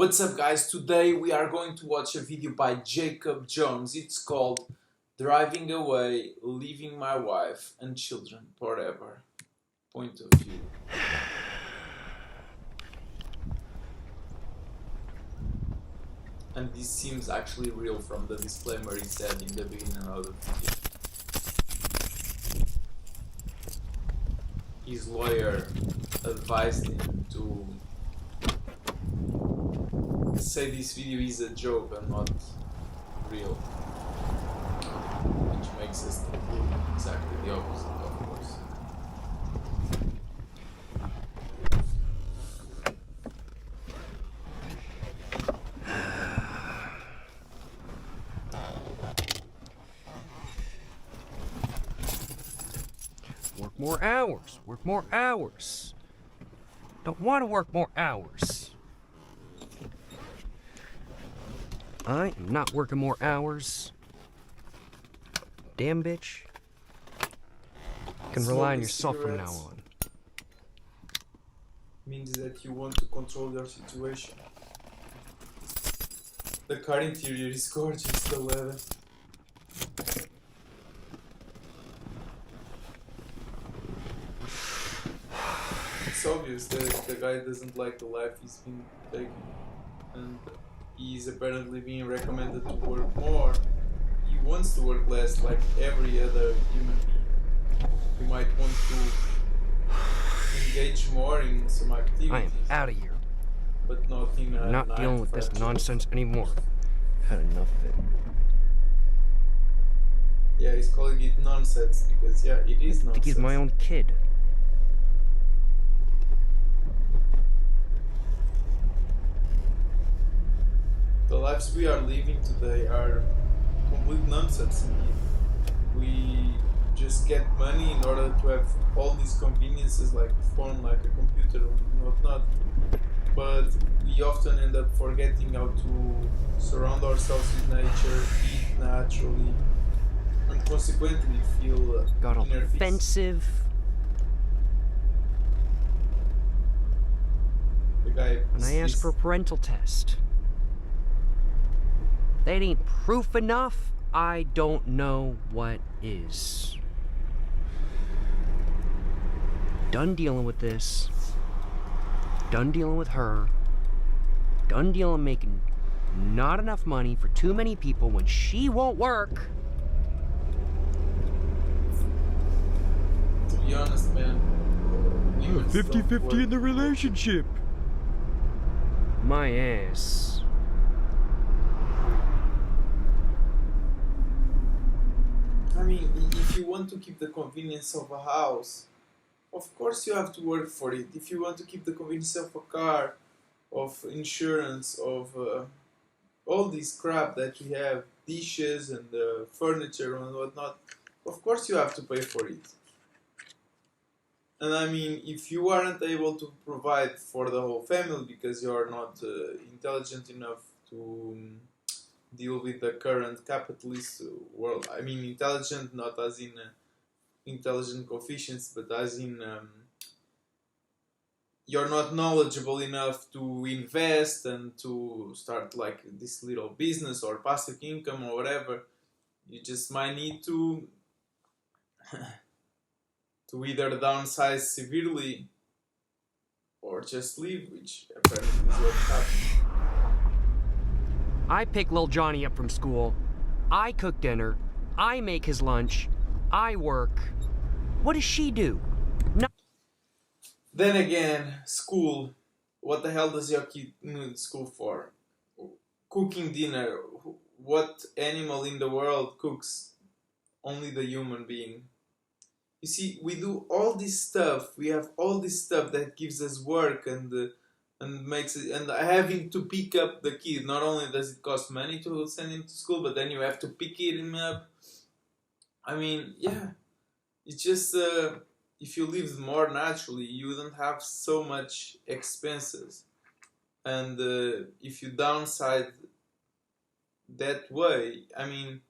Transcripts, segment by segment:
What's up guys, today we are going to watch a video by Jacob Jones. It's called Driving Away, Leaving My Wife and Children Forever. Point of view. And this seems actually real from the disclaimer he said in the beginning of the video. His lawyer advised him to say this video is a joke and not real, which makes us conclude exactly the opposite, of course. Work more hours, work more hours. Don't want to work more hours. I am not working more hours. Damn bitch. You can rely on yourself from now on. Means that you want to control your situation. The car interior is gorgeous, the leather. It's obvious that the guy doesn't like the life he's been taking, and he's apparently being recommended to work more. He wants to work less, like every other human being. He might want to engage more in some activities. I am out of here. But not in a Not dealing with this nonsense anymore. Had enough of it. Yeah, he's calling it nonsense because, yeah, it is nonsense. I think he's my own kid. The lives we are living today are complete nonsense indeed. We just get money in order to have all these conveniences like a phone, like a computer and whatnot. But we often end up forgetting how to surround ourselves with nature, eat naturally, and consequently feel Got all inner peace. defensive. The guy When I asked for a parental test. That ain't proof enough. I don't know what is. Done dealing with this. Done dealing with her. Done dealing making not enough money for too many people when she won't work. To be honest, man, 50-50 in the relationship. My ass. I mean, if you want to keep the convenience of a house, of course you have to work for it. If you want to keep the convenience of a car, of insurance, of all this crap that we have, dishes and furniture and whatnot, of course you have to pay for it. And I mean, if you aren't able to provide for the whole family because you are not intelligent enough to deal with the current capitalist world. I mean, intelligent not as in intelligent coefficients, but as in you're not knowledgeable enough to invest and to start like this little business or passive income or whatever. You just might need to to either downsize severely or just leave, which apparently is what happened. I pick Lil Johnny up from school. I cook dinner. I make his lunch. I work. What does she do? No. Then again, school. What the hell does your kid need school for? Cooking dinner. What animal in the world cooks? Only the human being. You see, we do all this stuff. We have all this stuff that gives us work and makes it, and having to pick up the kid. Not only does it cost money to send him to school, but then you have to pick him up. I mean, yeah, it's just if you live more naturally, you don't have so much expenses, and if you downsize that way, I mean,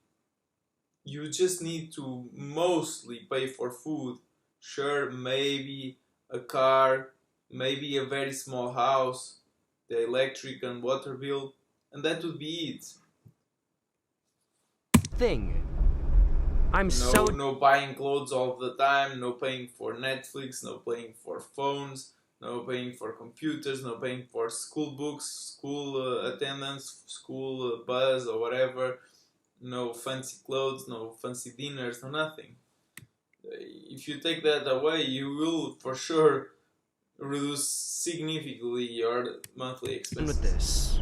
you just need to mostly pay for food. Sure, maybe a car, maybe a very small house. the electric and water bill, and that would be it. Thing. I'm no buying clothes all the time, no paying for Netflix, no paying for phones, no paying for computers, no paying for school books, school attendance, school bus or whatever, no fancy clothes, no fancy dinners, no nothing. If you take that away, you will for sure reduce significantly your monthly expenses. with this.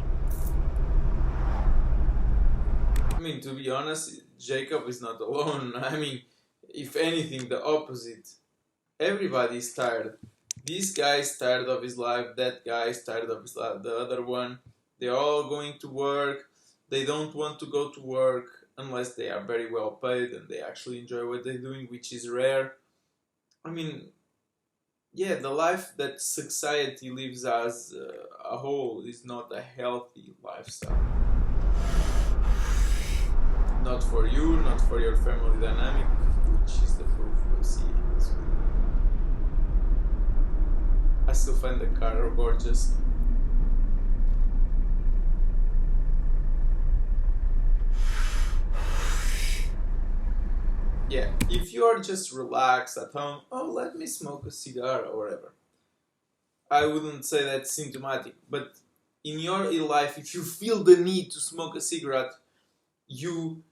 I mean, to be honest, Jacob is not alone. I mean, if anything, the opposite. Everybody is tired. This guy is tired of his life, that guy is tired of his life, the other one. They're all going to work. They don't want to go to work unless they are very well paid and they actually enjoy what they're doing, which is rare. I mean, yeah, the life that society lives as a whole is not a healthy lifestyle. Not for you, not for your family dynamic, which is the proof we see. I still find the car gorgeous. Yeah, if you are just relaxed at home, oh, let me smoke a cigar or whatever, I wouldn't say that's symptomatic. But in your life, if you feel the need to smoke a cigarette, you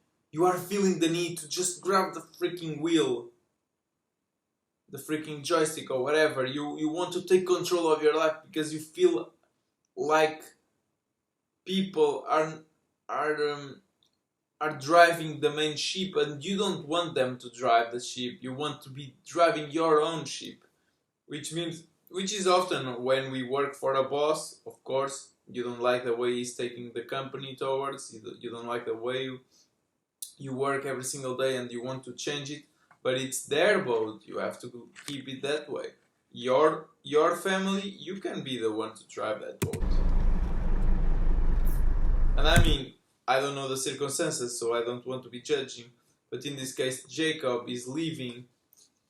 are feeling the need to just grab the freaking wheel, the freaking joystick or whatever. You want to take control of your life because you feel like people are driving the main ship, and you don't want them to drive the ship. You want to be driving your own ship, which is often when we work for a boss. Of course, you don't like the way he's taking the company towards. You don't like the way you work every single day, and you want to change it. But it's their boat. You have to keep it that way. Your family, you can be the one to drive that boat. And I mean, I don't know the circumstances, so I don't want to be judging. But in this case, Jacob is leaving.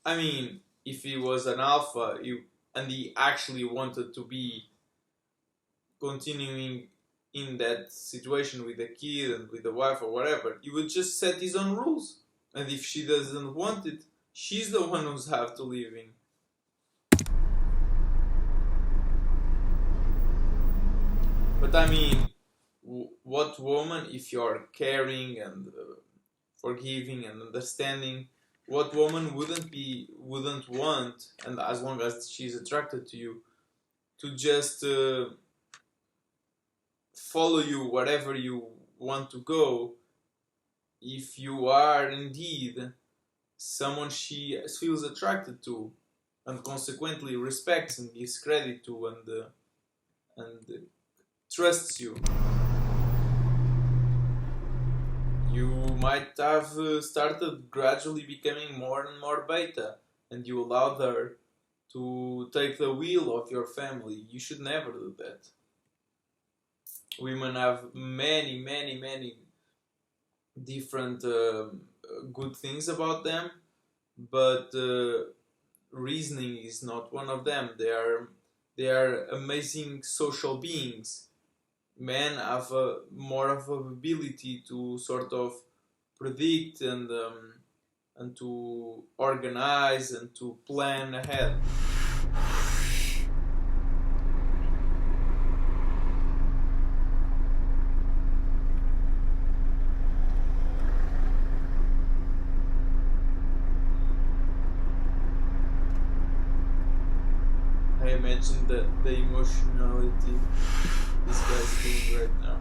I mean, if he was an alpha and he actually wanted to be continuing in that situation with the kid and with the wife or whatever, he would just set his own rules. And if she doesn't want it, she's the one who's have to leaving. But I mean, what woman, if you're caring and forgiving and understanding, what woman wouldn't want, and as long as she's attracted to you, to just follow you wherever you want to go, if you are indeed someone she feels attracted to, and consequently respects and gives credit to, and trusts you. You might have started gradually becoming more and more beta, and you allowed her to take the wheel of your family. You should never do that. Women have many, many, many different good things about them, but reasoning is not one of them. They are amazing social beings. Men have more of an ability to sort of predict and to organize and to plan ahead. I imagine the emotionality this guy's feeling right now.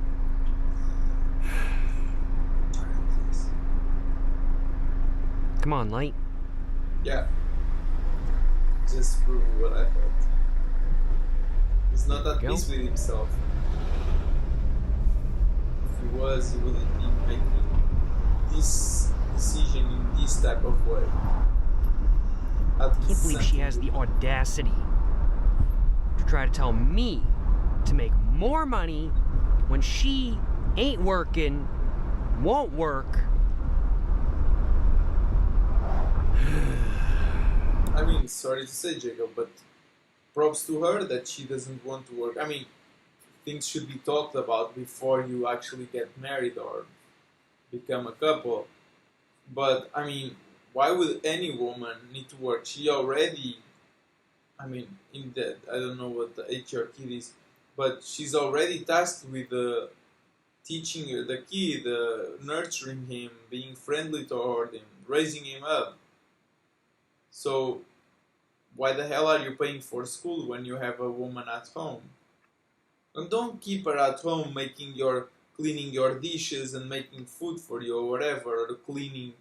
Come on, Light. Yeah. Just prove what I thought. He's not at peace with himself. If he was, he wouldn't be making this decision in this type of way. I can't believe she has the audacity to try to tell me to make more money when she ain't working, won't work. I mean, sorry to say, Jacob, but props to her that she doesn't want to work. I mean, things should be talked about before you actually get married or become a couple. But I mean, why would any woman need to work? She already, I mean, in that, I don't know what the age your kid is, but she's already tasked with teaching the kid, nurturing him, being friendly toward him, raising him up. So why the hell are you paying for school when you have a woman at home? And don't keep her at home cleaning your dishes and making food for you or whatever, or cleaning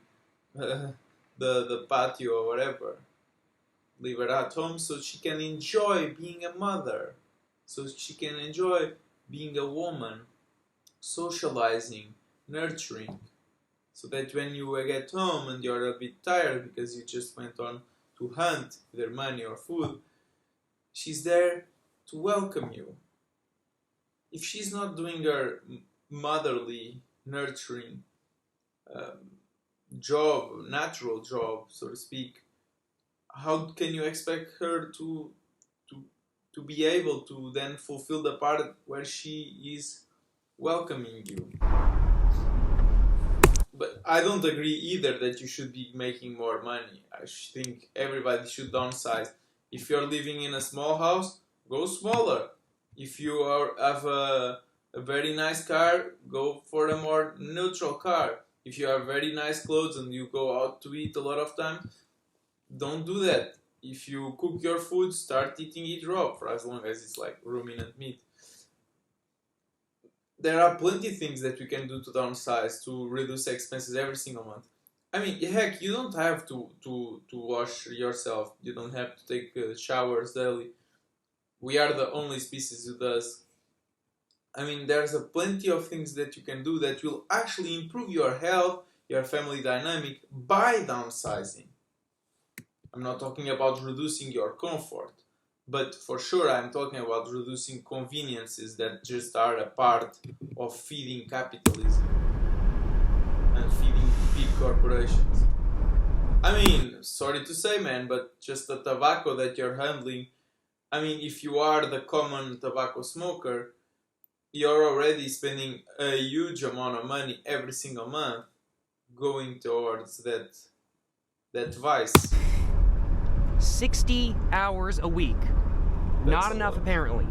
the patio or whatever. Leave her at home so she can enjoy being a mother, so she can enjoy being a woman, socializing, nurturing, so that when you get home and you're a bit tired because you just went on to hunt either money or food, she's there to welcome you. If she's not doing her motherly, nurturing job, natural job, so to speak, how can you expect her to be able to then fulfill the part where she is welcoming you? But I don't agree either that you should be making more money. I think everybody should downsize. If you're living in a small house, go smaller. If you have a very nice car, go for a more neutral car. If you have very nice clothes and you go out to eat a lot of time, don't do that. If you cook your food, start eating it raw for as long as it's like ruminant meat. There are plenty of things that you can do to downsize, to reduce expenses every single month. I mean, heck, you don't have to wash yourself. You don't have to take showers daily. We are the only species who does. I mean, there's a plenty of things that you can do that will actually improve your health, your family dynamic by downsizing. I'm not talking about reducing your comfort, but for sure I'm talking about reducing conveniences that just are a part of feeding capitalism and feeding big corporations. I mean, sorry to say, man, but just the tobacco that you're handling, I mean, if you are the common tobacco smoker, you're already spending a huge amount of money every single month going towards that vice. 60 hours a week. Not enough, apparently.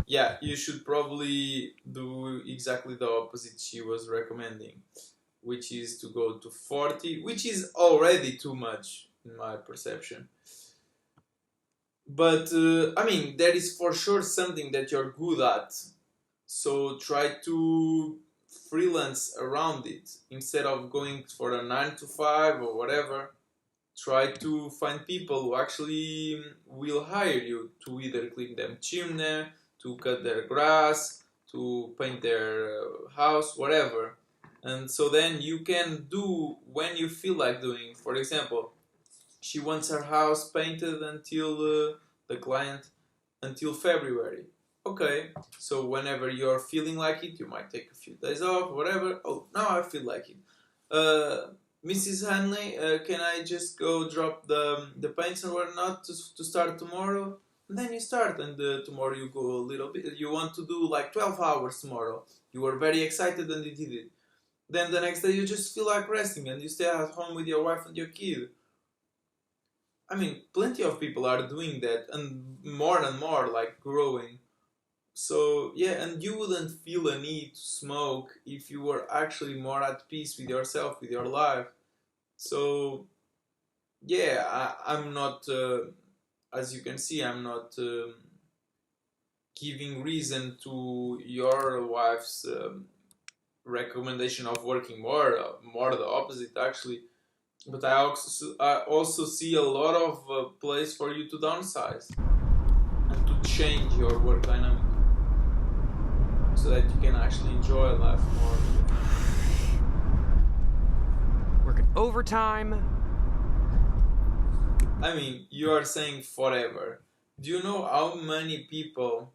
Yeah, you should probably do exactly the opposite she was recommending, which is to go to 40, which is already too much in my perception. But I mean, there is for sure something that you're good at, so try to freelance around it instead of going for a 9 to 5 or whatever. Try to find people who actually will hire you to either clean them chimney, to cut their grass, to paint their house, whatever. And so then you can do when you feel like doing. For example, she wants her house painted until the client until February. Okay, so whenever you're feeling like it, you might take a few days off, whatever. Oh, now I feel like it. Mrs. Hanley, can I just go drop the paints and whatnot to start tomorrow? And then you start, and tomorrow you go a little bit. You want to do like 12 hours tomorrow. You were very excited and you did it. Then the next day you just feel like resting and you stay at home with your wife and your kid. I mean, plenty of people are doing that, and more, like growing. So yeah, and you wouldn't feel a need to smoke if you were actually more at peace with yourself, with your life. So yeah, I'm not, as you can see, I'm not giving reason to your wife's recommendation of working more, more the opposite actually. But I also see a lot of place for you to downsize and to change your work dynamic, so that you can actually enjoy life more. Working overtime. I mean, you are saying forever. Do you know how many people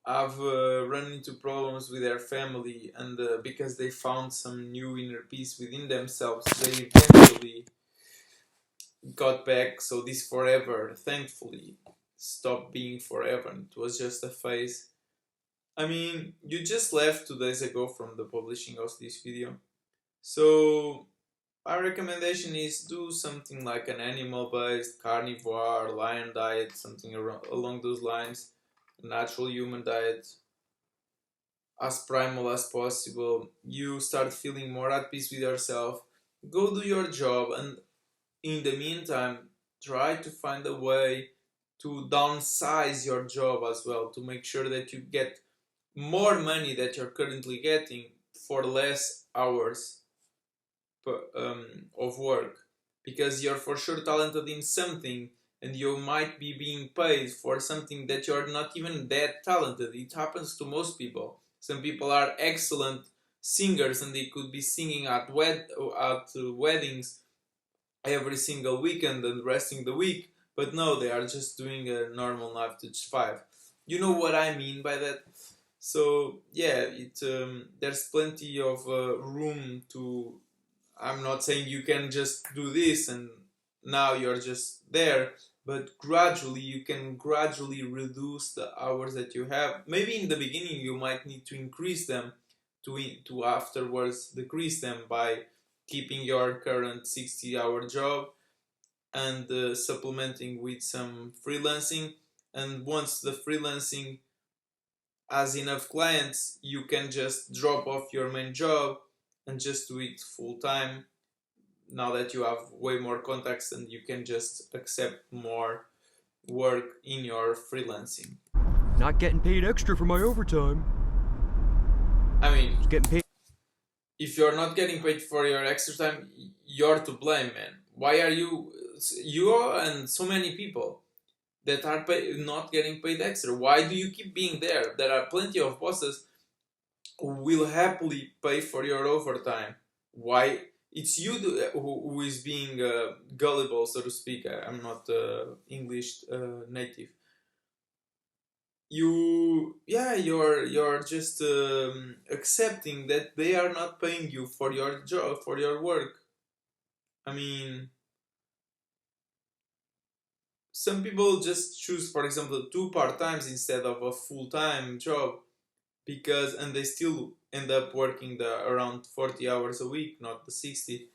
have run into problems with their family, and because they found some new inner peace within themselves, they eventually got back? So this forever, thankfully, stopped being forever. It was just a phase. I mean, you just left 2 days ago from the publishing of this video. So, our recommendation is do something like an animal-based carnivore lion diet, something along those lines, a natural human diet, as primal as possible. You start feeling more at peace with yourself. Go do your job, and in the meantime, try to find a way to downsize your job as well to make sure that you get more money that you're currently getting for less hours of work, because you're for sure talented in something and you might be being paid for something that you're not even that talented. It happens to most people. Some people are excellent singers and they could be singing at weddings every single weekend and resting the week, but no, they are just doing a normal 9 to 5. You know what I mean by that? So yeah, there's plenty of room to. I'm not saying you can just do this and now you're just there, but gradually you can gradually reduce the hours that you have. Maybe in the beginning you might need to increase them to afterwards decrease them by keeping your current 60-hour job and supplementing with some freelancing. And once the freelancing has enough clients, you can just drop off your main job and just do it full time. Now that you have way more contacts and you can just accept more work in your freelancing. Not getting paid extra for my overtime. I mean, Getting paid. if you're not getting paid for your extra time, you're to blame, man. Why are you and so many people that are not getting paid extra? Why do you keep being there? There are plenty of bosses who will happily pay for your overtime. Why? It's you who is being gullible, so to speak. I'm not English native. You're just accepting that they are not paying you for your job, for your work. I mean, some people just choose, for example, 2 part-times instead of a full-time job, and they still end up working around 40 hours a week, not the 60,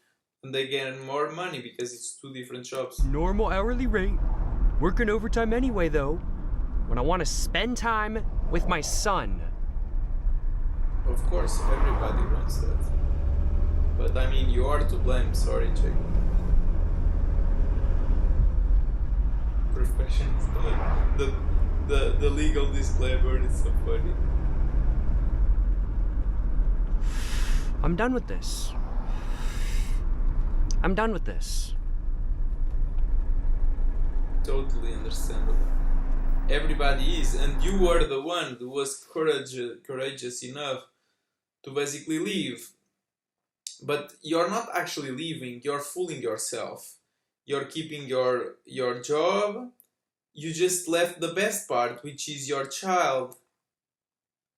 and they get more money because it's 2 different jobs. Normal hourly rate. Working overtime anyway, though, when I want to spend time with my son. Of course, everybody wants that. But I mean, you are to blame. Sorry, Jake. Professions. The legal disclaimer is so funny. I'm done with this. I'm done with this. Totally understandable. Everybody is, and you were the one who was courageous enough to basically leave. But you're not actually leaving, you're fooling yourself. You're keeping your job. You just left the best part, which is your child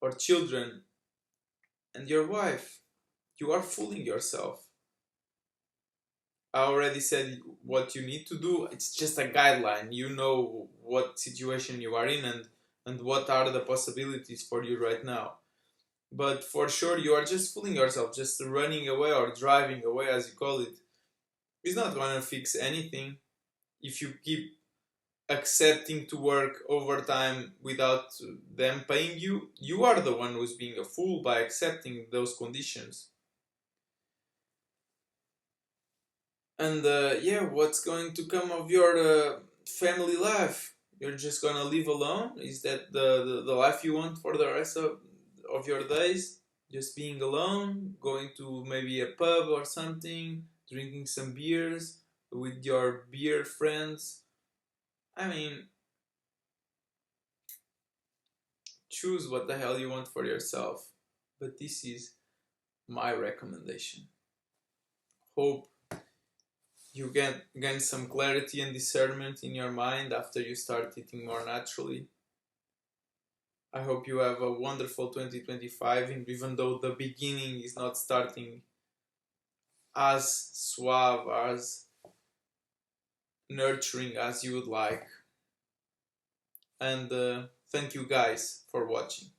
or children and your wife. You are fooling yourself. I already said what you need to do. It's just a guideline. You know what situation you are in and what are the possibilities for you right now. But for sure, you are just fooling yourself. Just running away or driving away, as you call it, is not going to fix anything. If you keep accepting to work overtime without them paying you, you are the one who's being a fool by accepting those conditions. And what's going to come of your family life? You're just gonna live alone? Is that the life you want for the rest of your days? Just being alone, going to maybe a pub or something, drinking some beers with your beer friends? I mean, choose what the hell you want for yourself. But this is my recommendation. Hope you gain some clarity and discernment in your mind after you start eating more naturally. I hope you have a wonderful 2025, and even though the beginning is not starting as suave, as nurturing as you would like. And thank you guys for watching.